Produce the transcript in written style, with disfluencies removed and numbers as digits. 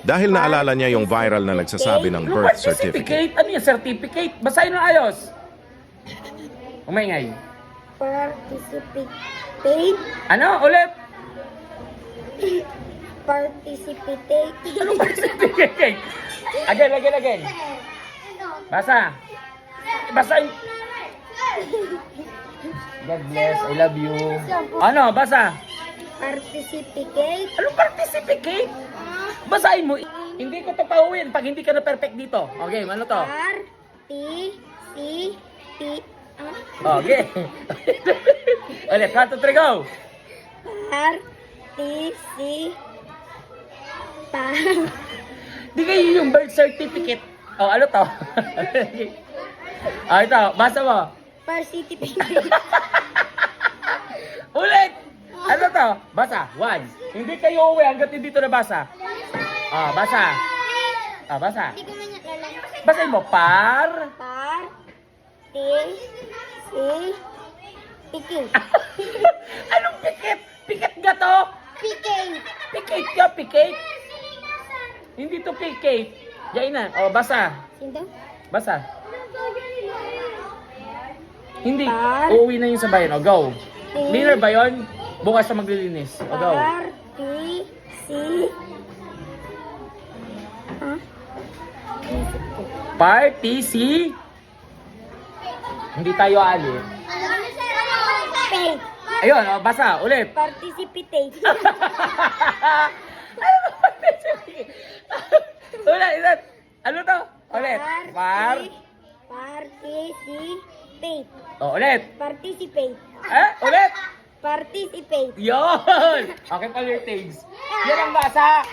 dahil naalala niya yung viral na nagsasabi ng birth certificate. Ano yung certificate? Basahin mo ayos. Umingay. Participate. Ano? Ulit. Participate. Ano ba certificate? Again. Basa. Basahin. God bless. I love you. Ano? Basa. Participate. Anong certificate? Basahin mo. Hindi ko papauwin pag hindi ka na perfect dito. Okay, ano to? Participate. Okay. Ulit, 1, 2, 3, go! Di kayo yung birth certificate. Oh, ano to? Ito, basa mo. Participate. Ulit! Ano to? Basa. 1. Hindi kayo uwi hanggat hindi to nabasa. Basa. Basa. Hindi ko man nalala. Basahin mo. Pikit. Anong pikit? Pikit ga to? Pikit. Pikit ka, pikit? Hindi to pikit. Diyan na. Basa. Sino? Basa. Hindi. Par. Uuwi na yun sa bayan. Go. Cleaner ba yun? Bukas na maglilinis. Go. Party si... Hindi tayo alis. Pay. Ayun, basa. Ulit. Participate. Ano ba participate? Ulit. Ano to? Ulit. Participate. Ulit. Participate. Ulit. Participate. Yun. Okay, pa your things. Yan ang basa.